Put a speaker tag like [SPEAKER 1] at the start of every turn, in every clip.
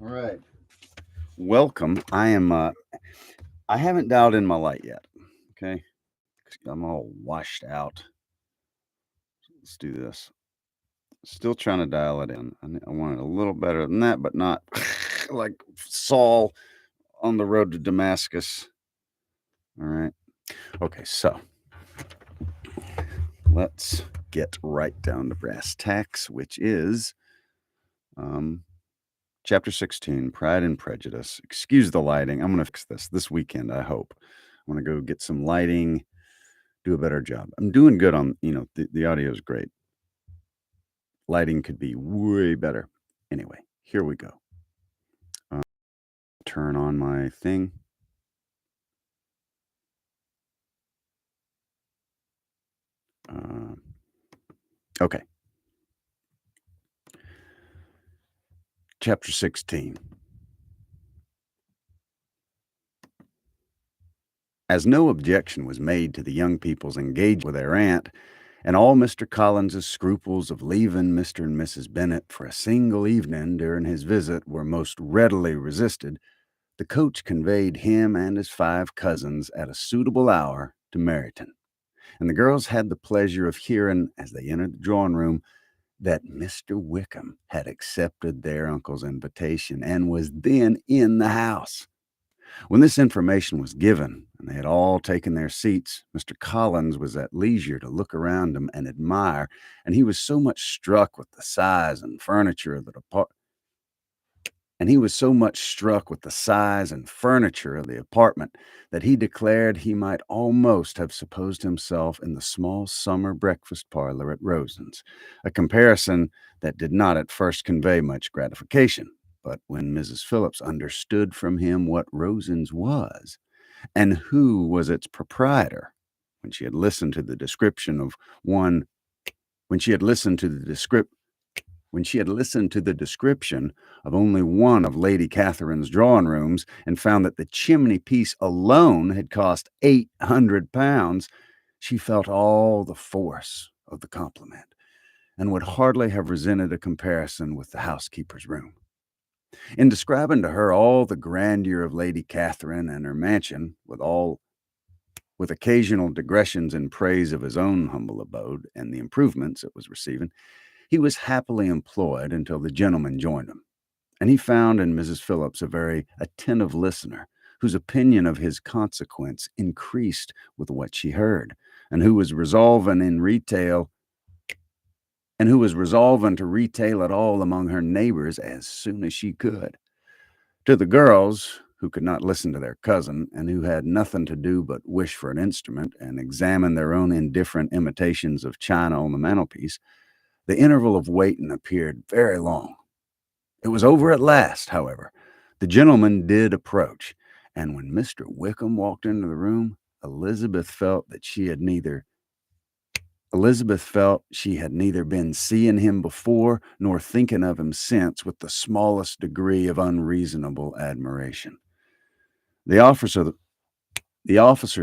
[SPEAKER 1] All right. Welcome. I haven't dialed in my light yet. Okay. I'm all washed out. Let's do this. Still trying to dial it in. I want it a little better than that, but not like Saul on the road to Damascus. All right. Okay. So let's get right down to brass tacks, which is chapter 16, Pride and Prejudice. Excuse the lighting. I'm going to fix this weekend, I hope. I'm going to go get some lighting, do a better job. I'm doing good on, the audio is great. Lighting could be way better. Anyway, here we go. Turn on my thing. Okay. Chapter 16. As no objection was made to the young people's engagement with their aunt, and all Mr. Collins's scruples of leaving Mr. and Mrs. Bennet for a single evening during his visit were most readily resisted, the coach conveyed him and his 5 cousins at a suitable hour to Meryton, and the girls had the pleasure of hearing, as they entered the drawing-room, that Mr. Wickham had accepted their uncle's invitation and was then in the house. When this information was given, and they had all taken their seats, Mr. Collins was at leisure to look around him and admire, and he was so much struck with the size and furniture of the apartment that he declared he might almost have supposed himself in the small summer breakfast parlor at Rosen's, a comparison that did not at first convey much gratification. But when Mrs. Phillips understood from him what Rosen's was, and who was its proprietor, when she had listened to the description of one, when she had listened to the description of only one of Lady Catherine's drawing rooms, and found that the chimney piece alone had cost £800, she felt all the force of the compliment, and would hardly have resented a comparison with the housekeeper's room. In describing to her all the grandeur of Lady Catherine and her mansion, with occasional digressions in praise of his own humble abode and the improvements it was receiving, he was happily employed until the gentleman joined him, and he found in Mrs. Phillips a very attentive listener, whose opinion of his consequence increased with what she heard, and who was resolving to retail it all among her neighbors as soon as she could. To the girls, who could not listen to their cousin, and who had nothing to do but wish for an instrument and examine their own indifferent imitations of china on the mantelpiece, the interval of waiting appeared very long. It was over at last, however. The gentleman did approach, and when Mr. Wickham walked into the room, Elizabeth felt she had neither been seeing him before nor thinking of him since with the smallest degree of unreasonable admiration. The officers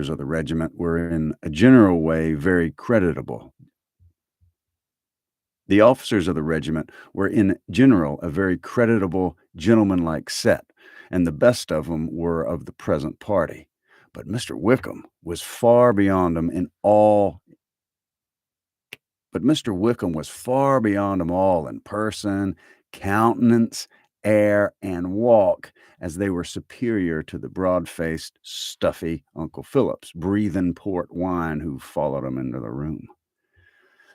[SPEAKER 1] of the regiment were in a general way very creditable. The officers of the regiment were in general a very creditable, gentlemanlike set, and the best of them were of the present party. But Mr. Wickham was far beyond them all in person, countenance, air, and walk, as they were superior to the broad-faced, stuffy Uncle Phillips, breathing port wine, who followed him into the room.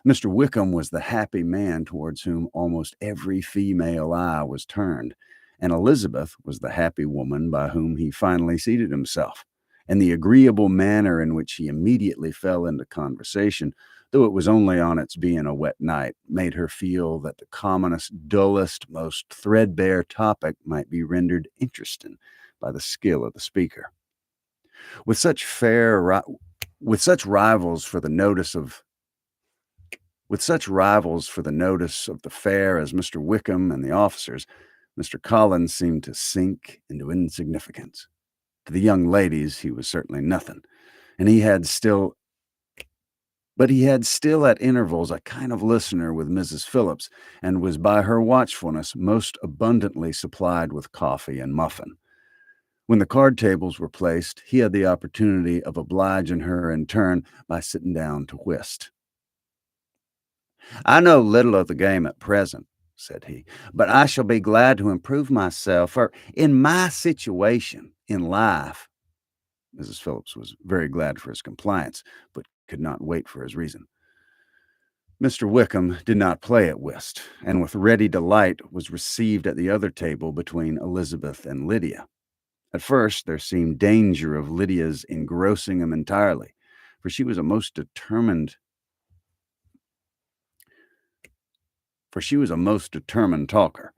[SPEAKER 1] Mr. Wickham was the happy man towards whom almost every female eye was turned, and Elizabeth was the happy woman by whom he finally seated himself, and the agreeable manner in which he immediately fell into conversation, though it was only on its being a wet night, made her feel that the commonest, dullest, most threadbare topic might be rendered interesting by the skill of the speaker. With such rivals for the notice of the fair as Mr. Wickham and the officers, Mr. Collins seemed to sink into insignificance. To the young ladies he was certainly nothing, and he had still But he had still at intervals a kind of listener with Mrs. Phillips, and was by her watchfulness most abundantly supplied with coffee and muffin. When the card tables were placed, he had the opportunity of obliging her in turn by sitting down to whist. "I know little of the game at present," said he, "but I shall be glad to improve myself, for in my situation in life." Mrs. Phillips was very glad for his compliance, but could not wait for his reason. Mr. Wickham did not play at whist, and with ready delight was received at the other table between Elizabeth and Lydia. At first there seemed danger of Lydia's engrossing him entirely, for she was a most determined for she was a most determined talker.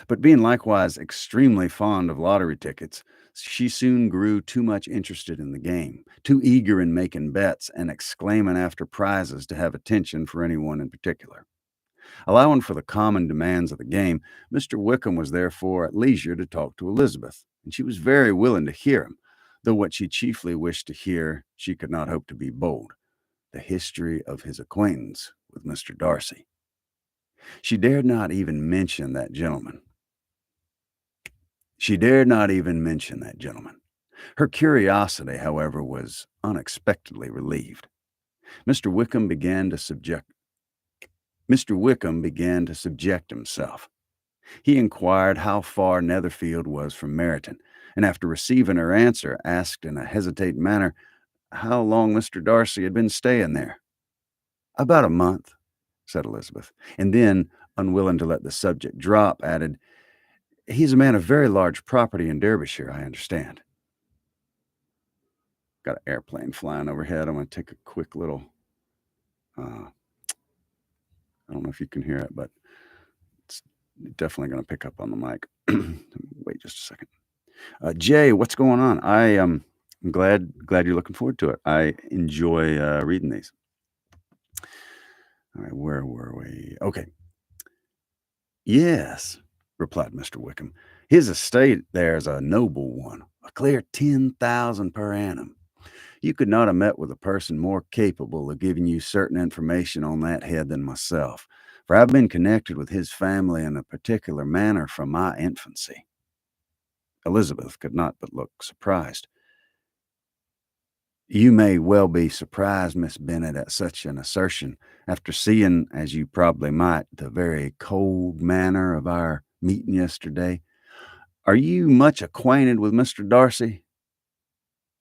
[SPEAKER 1] But being likewise extremely fond of lottery tickets, she soon grew too much interested in the game, too eager in making bets and exclaiming after prizes to have attention for anyone in particular. Allowing for the common demands of the game, Mr. Wickham was therefore at leisure to talk to Elizabeth, and she was very willing to hear him, though what she chiefly wished to hear she could not hope to be bold: the history of his acquaintance with Mr. Darcy. She dared not even mention that gentleman. She dared not even mention that gentleman. Her curiosity, however, was unexpectedly relieved. Mr. Wickham began to subject Mr. Wickham began to subject himself. He inquired how far Netherfield was from Meryton, and after receiving her answer, asked in a hesitating manner how long Mr. Darcy had been staying there. "About a month," said Elizabeth, and then, unwilling to let the subject drop, added, "He's a man of very large property in Derbyshire, I understand." Got an airplane flying overhead. I'm going to take a quick little, uh, I don't know if you can hear it, but it's definitely going to pick up on the mic. Wait just a second. Jay, what's going on? I'm glad you're looking forward to it. I enjoy reading these. All right, where were we? Okay. "Yes," replied Mr. Wickham. "His estate there is a noble one, a clear 10,000 per annum. You could not have met with a person more capable of giving you certain information on that head than myself, for I've been connected with his family in a particular manner from my infancy." Elizabeth could not but look surprised. "You may well be surprised, Miss Bennet, at such an assertion, after seeing, as you probably might, the very cold manner of our meeting yesterday. Are you much acquainted with Mr. Darcy?"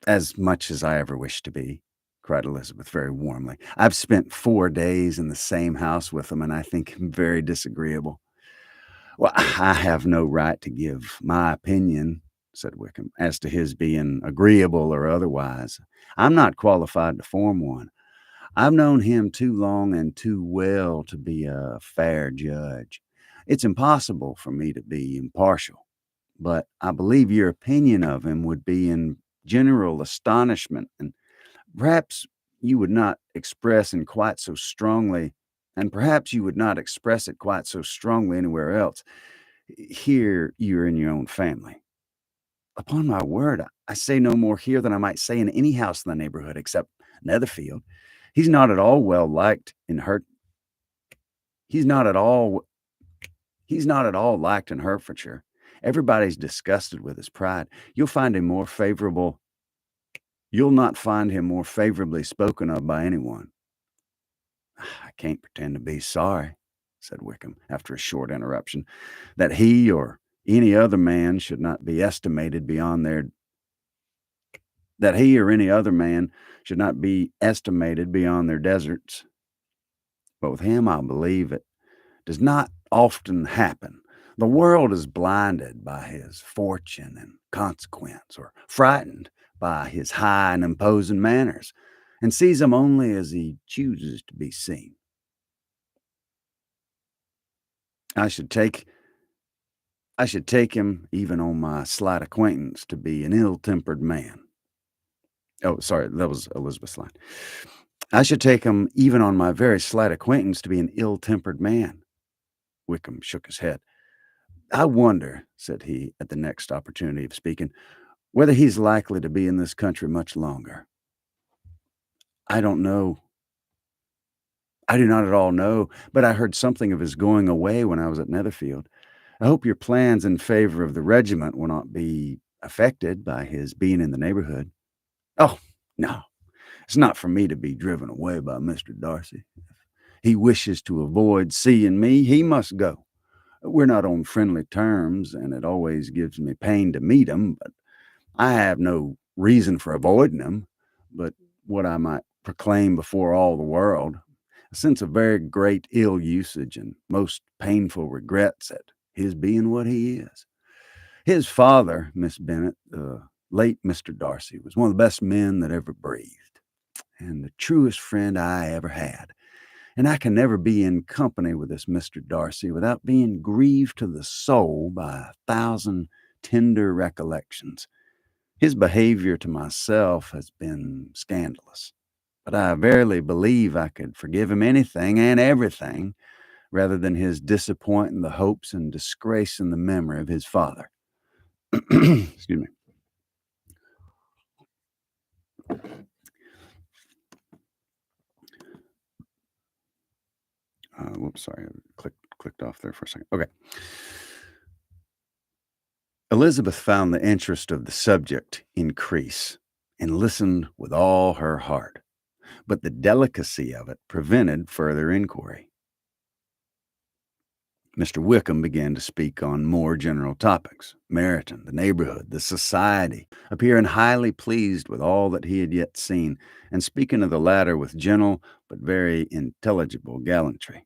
[SPEAKER 1] "As much as I ever wish to be," cried Elizabeth very warmly. "I've spent 4 days in the same house with him, and I think him very disagreeable." "Well, I have no right to give my opinion," said Wickham, "as to his being agreeable or otherwise. I'm not qualified to form one. I've known him too long and too well to be a fair judge. It's impossible for me to be impartial, but I believe your opinion of him would be in general astonishment, and perhaps you would not express in quite so strongly, and perhaps you would not express it quite so strongly anywhere else. Here you're in your own family. Upon my word, I say no more here than I might say in any house in the neighborhood except Netherfield. He's not at all well liked in Hert. He's not at all. He's not at all liked in Hertfordshire. Everybody's disgusted with his pride. You'll not find him more favorably spoken of by anyone." "I can't pretend to be sorry," said Wickham, after a short interruption, "that he or any other man should not be estimated beyond their that he or any other man should not be estimated beyond their deserts. But with him, I believe it does not often happen. The world is blinded by his fortune and consequence, or frightened by his high and imposing manners, and sees him only as he chooses to be seen. I should take I should take him, even on my slight acquaintance, to be an ill-tempered man. Oh, sorry, that was Elizabeth's line. I should take him, even on my very slight acquaintance, to be an ill-tempered man. Wickham shook his head. "I wonder," said he, at the next opportunity of speaking, "whether he's likely to be in this country much longer." "I don't know. I do not at all know, but I heard something of his going away when I was at Netherfield. I hope your plans in favor of the regiment will not be affected by his being in the neighborhood. Oh, no, it's not for me to be driven away by Mr. Darcy. He wishes to avoid seeing me, he must go. We're not on friendly terms, and it always gives me pain to meet him, but I have no reason for avoiding him, but what I might proclaim before all the world, a sense of very great ill usage and most painful regrets at his being what he is. His father, Miss Bennet, the late Mr. Darcy, was one of the best men that ever breathed, and the truest friend I ever had. And I can never be in company with this Mr. Darcy without being grieved to the soul by 1,000 tender recollections. His behavior to myself has been scandalous, but I verily believe I could forgive him anything and everything rather than his disappointing the hopes and disgracing the memory of his father. Excuse me. Whoops, sorry, I clicked off there for a second. Okay. Elizabeth found the interest of the subject increase and listened with all her heart, but the delicacy of it prevented further inquiry. Mr. Wickham began to speak on more general topics, Meryton, the neighborhood, the society, appearing highly pleased with all that he had yet seen, and speaking of the latter with gentle but very intelligible gallantry.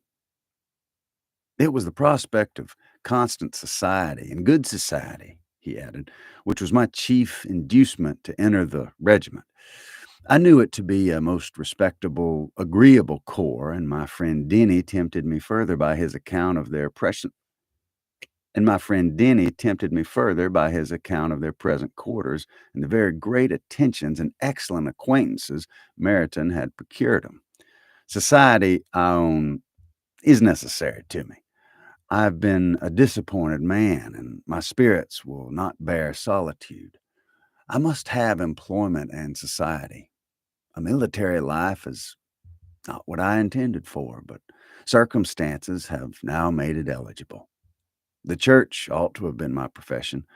[SPEAKER 1] It was the prospect of constant society and good society, he added, which was my chief inducement to enter the regiment. I knew it to be a most respectable, agreeable corps, and my friend Denny tempted me further by his account of their present quarters and the very great attentions and excellent acquaintances Meryton had procured him. Society, I own, is necessary to me. I've been a disappointed man, and my spirits will not bear solitude. I must have employment and society. A military life is not what I intended for, but circumstances have now made it eligible. The church ought to have been my profession.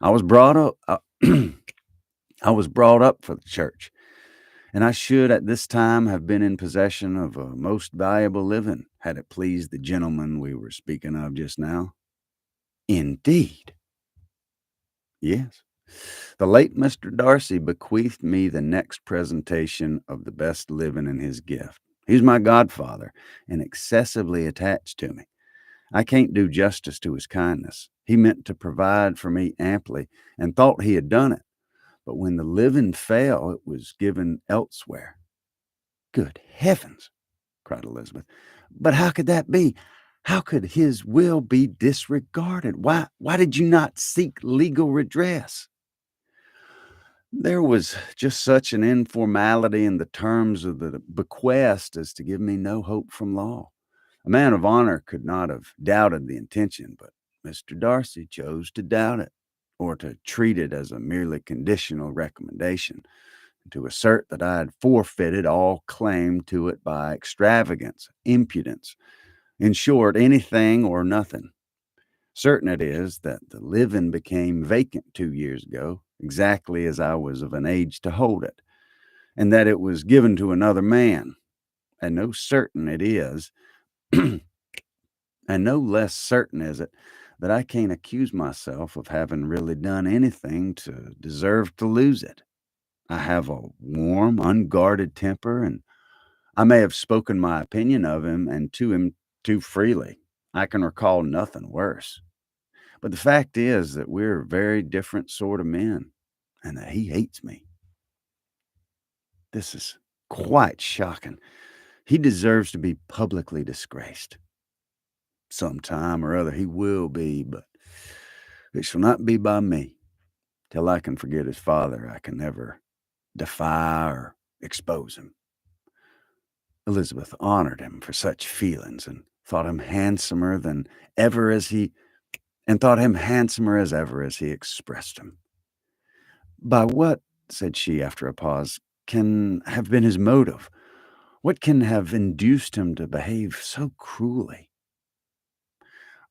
[SPEAKER 1] I was brought up. I was brought up for the church, and I should at this time have been in possession of a most valuable living, had it pleased the gentleman we were speaking of just now. Indeed, yes. The late Mr. Darcy bequeathed me the next presentation of the best living in his gift. He's my godfather and excessively attached to me. I can't do justice to his kindness. He meant to provide for me amply and thought he had done it. But when the living fell, it was given elsewhere. Good heavens, cried Elizabeth. But how could that be? How could his will be disregarded? Why did you not seek legal redress? There was just such an informality in the terms of the bequest as to give me no hope from law. A man of honor could not have doubted the intention, but Mr. Darcy chose to doubt it, or to treat it as a merely conditional recommendation, and to assert that I had forfeited all claim to it by extravagance, impudence, in short, anything or nothing. Certain it is that the living became vacant 2 years ago, exactly as I was of an age to hold it, and that it was given to another man. And no certain it is, and no less certain is it that I can't accuse myself of having really done anything to deserve to lose it. I have a warm, unguarded temper, and I may have spoken my opinion of him and to him too freely. I can recall nothing worse. But the fact is that we're very different sort of men, and that he hates me. This is quite shocking. He deserves to be publicly disgraced. Some time or other he will be, but it shall not be by me. Till I can forget his father, I can never defy or expose him. Elizabeth honored him for such feelings, and thought him handsomer than ever as he expressed them. By what, said she after a pause, can have been his motive? What can have induced him to behave so cruelly?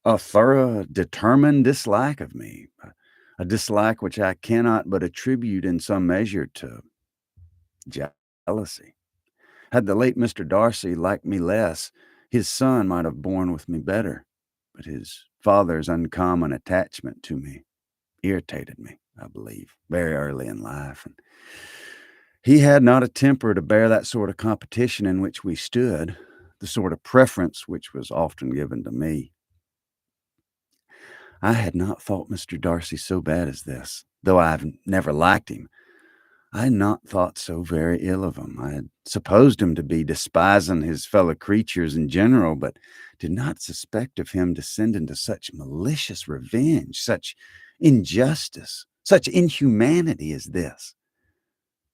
[SPEAKER 1] A thorough, determined dislike of me, a dislike which I cannot but attribute in some measure to jealousy. Had the late Mr. Darcy liked me less, his son might have borne with me better, but his father's uncommon attachment to me irritated me, I believe, very early in life, and he had not a temper to bear that sort of competition in which we stood, the sort of preference which was often given to me. I had not thought Mr. Darcy so bad as this, though I have never liked him. I had not thought so very ill of him. I had supposed him to be despising his fellow creatures in general, but did not suspect of him descending to such malicious revenge, such injustice, such inhumanity as this.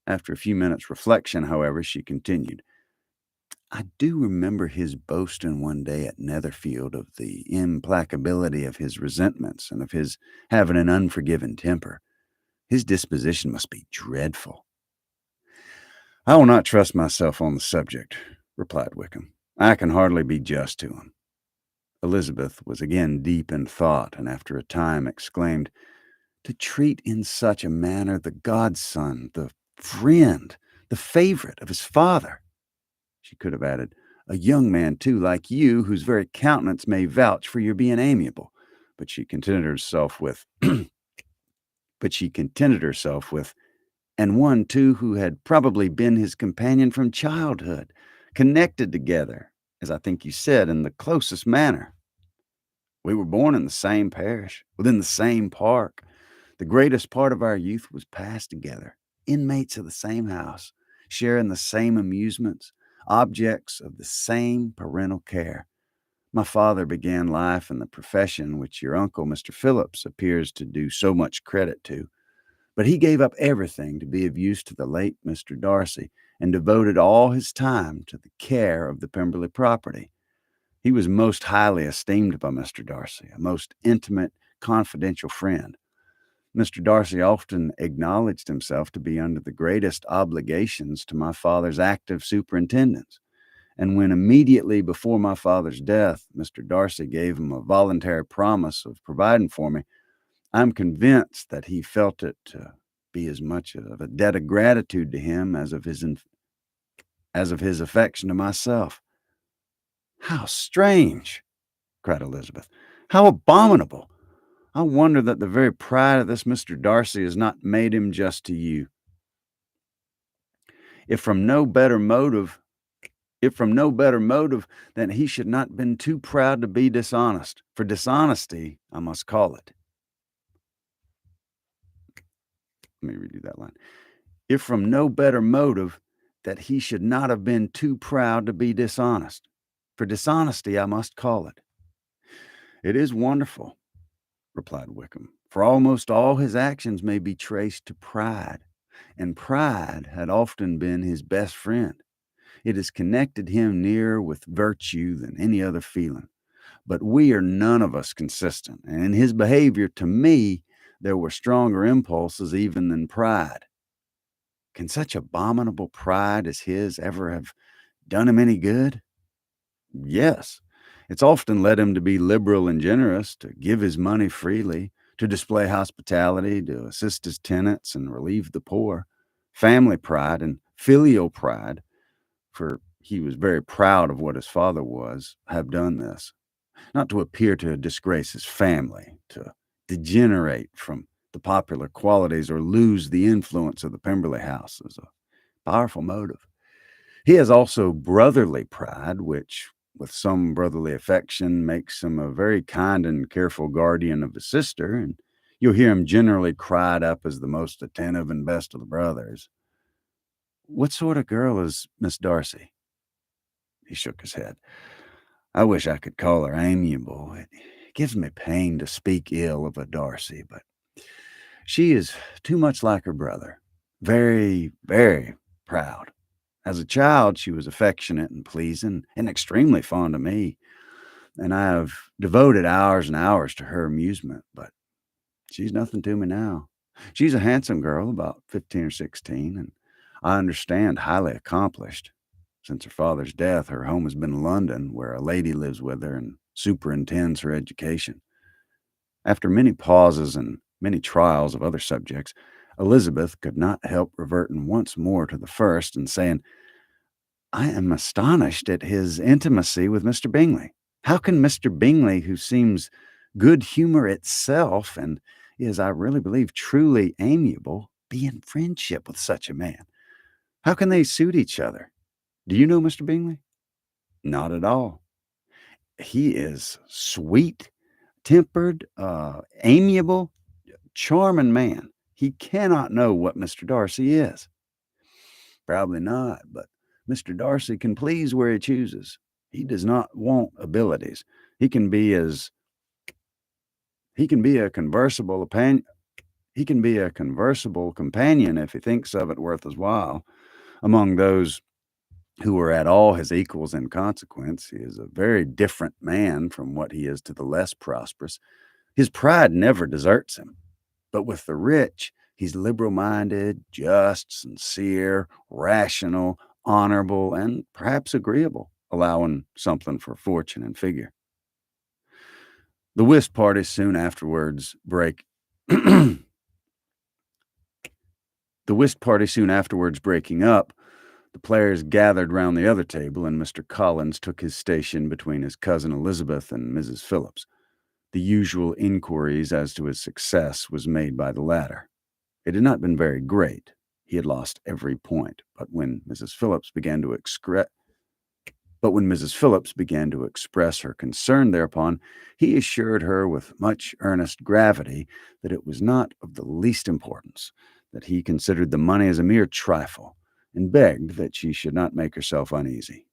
[SPEAKER 1] After a few minutes' reflection, however, she continued, I do remember his boasting one day at Netherfield of the implacability of his resentments and of his having an unforgiving temper. His disposition must be dreadful. I will not trust myself on the subject, replied Wickham. I can hardly be just to him. Elizabeth was again deep in thought, and after a time exclaimed, to treat in such a manner the godson, the friend, the favorite of his father. She could have added, a young man, too, like you, whose very countenance may vouch for your being amiable. But she contented herself with, and one, too, who had probably been his companion from childhood, connected together, as I think you said, in the closest manner. We were born in the same parish, within the same park. The greatest part of our youth was passed together, inmates of the same house, sharing the same amusements, objects of the same parental care. My father began life in the profession which your uncle, Mr. Phillips, appears to do so much credit to. But he gave up everything to be of use to the late Mr. Darcy and devoted all his time to the care of the Pemberley property. He was most highly esteemed by Mr. Darcy, a most intimate, confidential friend. Mr. Darcy often acknowledged himself to be under the greatest obligations to my father's active superintendence, and when immediately before my father's death, Mr. Darcy gave him a voluntary promise of providing for me, I'm convinced that he felt it to be as much of a debt of gratitude to him as of his affection to myself. How strange! Cried Elizabeth. How abominable! I wonder that the very pride of this Mr. Darcy has not made him just to you. If from no better motive, then he should not been too proud to be dishonest. For dishonesty, I must call it. Let me redo that line. If from no better motive, that he should not have been too proud to be dishonest. For dishonesty, I must call it. It is wonderful, replied Wickham, for almost all his actions may be traced to pride, and pride had often been his best friend. It has connected him nearer with virtue than any other feeling. But we are none of us consistent, and in his behavior to me there were stronger impulses even than pride. Can such abominable pride as his ever have done him any good? Yes. It's often led him to be liberal and generous, to give his money freely, to display hospitality, to assist his tenants and relieve the poor. Family pride and filial pride, for he was very proud of what his father was, have done this. Not to appear to disgrace his family, to degenerate from the popular qualities or lose the influence of the Pemberley house is a powerful motive. He has also brotherly pride, which, with some brotherly affection, makes him a very kind and careful guardian of his sister, and you'll hear him generally cried up as the most attentive and best of the brothers. What sort of girl is Miss Darcy? He shook his head. I wish I could call her amiable. It gives me pain to speak ill of a Darcy, but she is too much like her brother. Very, very proud. As a child, she was affectionate and pleasing and extremely fond of me, and I have devoted hours and hours to her amusement, but she's nothing to me now. She's a handsome girl, about 15 or 16, and I understand highly accomplished. Since her father's death, her home has been London, where a lady lives with her and superintends her education. After many pauses and many trials of other subjects, Elizabeth could not help reverting once more to the first and saying, I am astonished at his intimacy with Mr. Bingley. How can Mr. Bingley, who seems good humor itself and is, I really believe, truly amiable, be in friendship with such a man? How can they suit each other? Do you know Mr. Bingley? Not at all. He is sweet tempered, amiable, charming man. He cannot know what Mr. Darcy is. Probably not, but Mr. Darcy can please where he chooses. He does not want abilities. He can be as he can be a conversible opinion. He can be a conversible companion if he thinks of it worth his while. Among those who are at all his equals in consequence, he is a very different man from what he is to the less prosperous. His pride never deserts him. But with the rich, he's liberal-minded, just, sincere, rational, honorable, and perhaps agreeable, allowing something for fortune and figure. The whist party soon afterwards break. The whist party soon afterwards breaking up, the players gathered round the other table, and Mr. Collins took his station between his cousin Elizabeth and Mrs. Phillips. The usual inquiries as to his success was made by the latter. It had not been very great. He had lost every point. But when Mrs. Phillips began to express her concern thereupon, he assured her with much earnest gravity that it was not of the least importance, that he considered the money as a mere trifle, and begged that she should not make herself uneasy.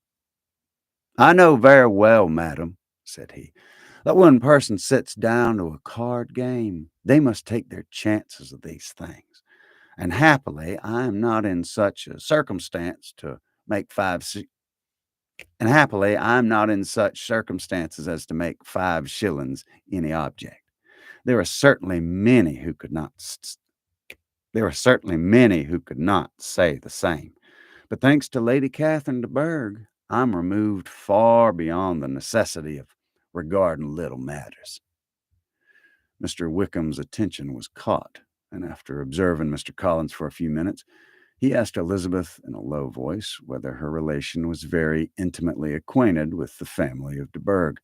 [SPEAKER 1] I know very well, madam, said he, that when a person sits down to a card game, they must take their chances of these things. And happily, I am not in such a circumstance to make and happily, I am not in such circumstances as to make 5 shillings any object. There are certainly many who could not. There are certainly many who could not say the same. But thanks to Lady Catherine de Bourgh, I'm removed far beyond the necessity of regarding little matters. Mr. Wickham's attention was caught, and after observing Mr. Collins for a few minutes, he asked Elizabeth in a low voice whether her relation was very intimately acquainted with the family of de Bourgh.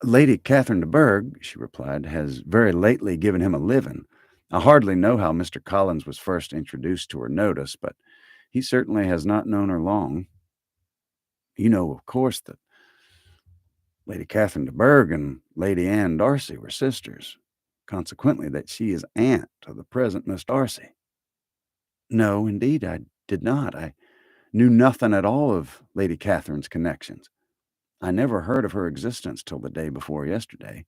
[SPEAKER 1] Lady Catherine de Bourgh, she replied, has very lately given him a living. I hardly know how Mr. Collins was first introduced to her notice, but he certainly has not known her long. You know, of course, that Lady Catherine de Bourgh and Lady Anne Darcy were sisters, consequently that she is aunt of the present Miss Darcy. No, indeed, I did not. I knew nothing at all of Lady Catherine's connections. I never heard of her existence till the day before yesterday.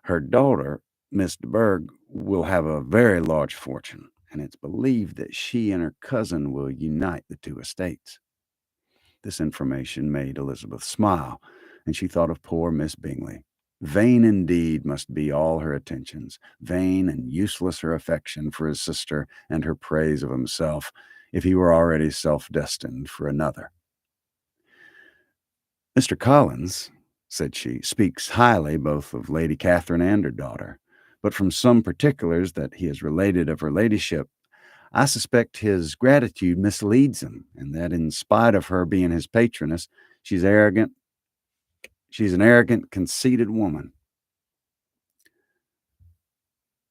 [SPEAKER 1] Her daughter, Miss de Bourgh, will have a very large fortune, and it's believed that she and her cousin will unite the two estates. This information made Elizabeth smile, and she thought of poor Miss Bingley. Vain indeed must be all her attentions, vain and useless her affection for his sister and her praise of himself, if he were already self-destined for another. Mr. Collins, said she, speaks highly both of Lady Catherine and her daughter, but from some particulars that he has related of her ladyship, I suspect his gratitude misleads him, and that in spite of her being his patroness, she's an arrogant, conceited woman.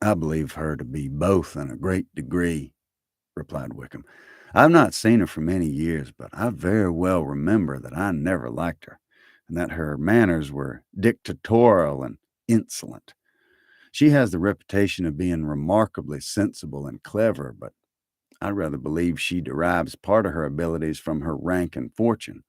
[SPEAKER 1] I believe her to be both in a great degree, replied Wickham. I've not seen her for many years, but I very well remember that I never liked her, and that her manners were dictatorial and insolent. She has the reputation of being remarkably sensible and clever, but I rather believe she derives part of her abilities from her rank and fortune,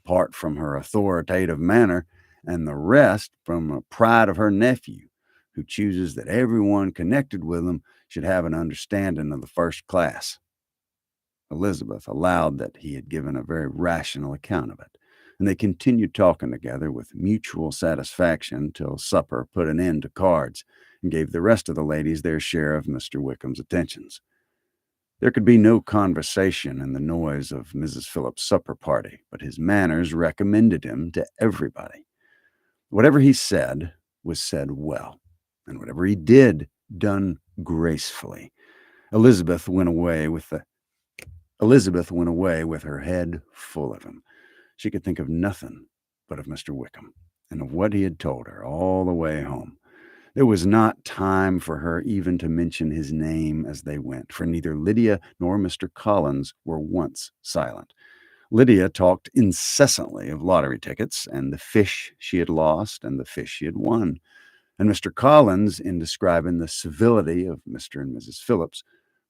[SPEAKER 1] part from her authoritative manner, and the rest from the pride of her nephew, who chooses that everyone connected with him should have an understanding of the first class. Elizabeth allowed that he had given a very rational account of it, and they continued talking together with mutual satisfaction till supper put an end to cards and gave the rest of the ladies their share of Mr. Wickham's attentions. There could be no conversation in the noise of Mrs. Phillips's supper party, but his manners recommended him to everybody. Whatever he said was said well, and whatever he did, done gracefully. Elizabeth went away with the Elizabeth went away with her head full of him. She could think of nothing but of Mr. Wickham and of what he had told her all the way home. There was not time for her even to mention his name as they went, for neither Lydia nor Mr. Collins were once silent. Lydia talked incessantly of lottery tickets and the fish she had lost and the fish she had won. And Mr. Collins, in describing the civility of Mr. and Mrs. Phillips,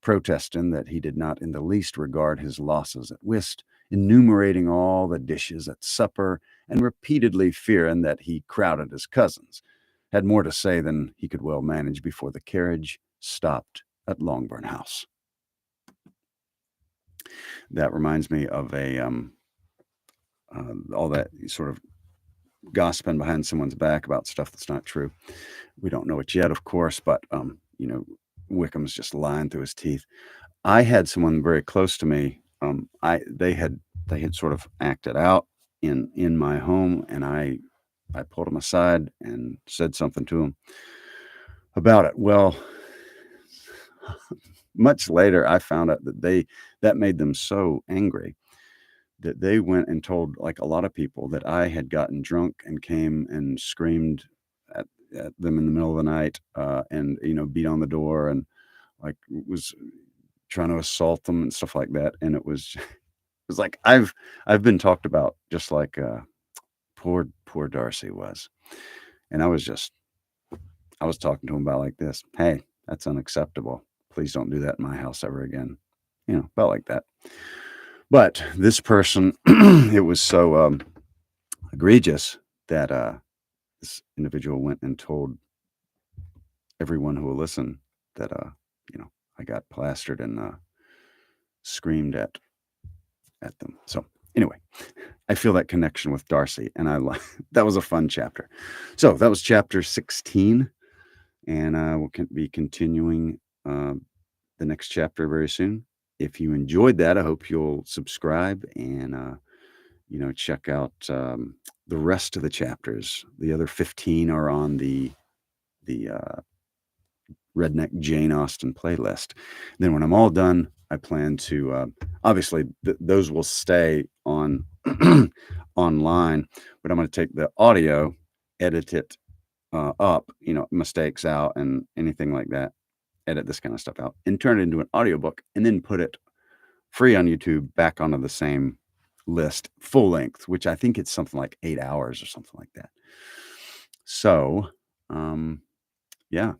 [SPEAKER 1] protesting that he did not in the least regard his losses at whist, enumerating all the dishes at supper, and repeatedly fearing that he crowded his cousins, had more to say than he could well manage before the carriage stopped at Longbourn House. That reminds me of all that sort of gossiping behind someone's back about stuff that's not true. We don't know it yet, of course, but Wickham's just lying through his teeth. I had someone very close to me. They had sort of acted out in my home, and I pulled him aside and said something to him about it. Well, much later, I found out that made them so angry that they went and told, like, a lot of people that I had gotten drunk and came and screamed at them in the middle of the night, and beat on the door and like was trying to assault them and stuff like that. And it was it was like I've been talked about just like poor Darcy was. And I was talking to him about like this. Hey, that's unacceptable. Please don't do that in my house ever again. About like that. But this person, it was so egregious that this individual went and told everyone who will listen that I got plastered and screamed at them. So anyway, I feel that connection with Darcy, and that was a fun chapter. So that was chapter 16, and we'll be continuing the next chapter very soon. If you enjoyed that, I hope you'll subscribe and check out the rest of the chapters. The other 15 are on the Redneck Jane Austen playlist. Then when I'm all done, I plan to obviously those will stay on online, but I'm going to take the audio, edit it up, mistakes out and anything like that, edit this kind of stuff out and turn it into an audiobook, and then put it free on YouTube back onto the same list, full length, which I think it's something like 8 hours or something like that. So, yeah.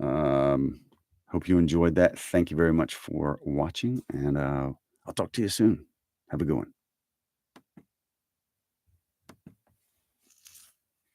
[SPEAKER 1] Hope you enjoyed that. Thank you very much for watching, and I'll talk to you soon. Have a good one.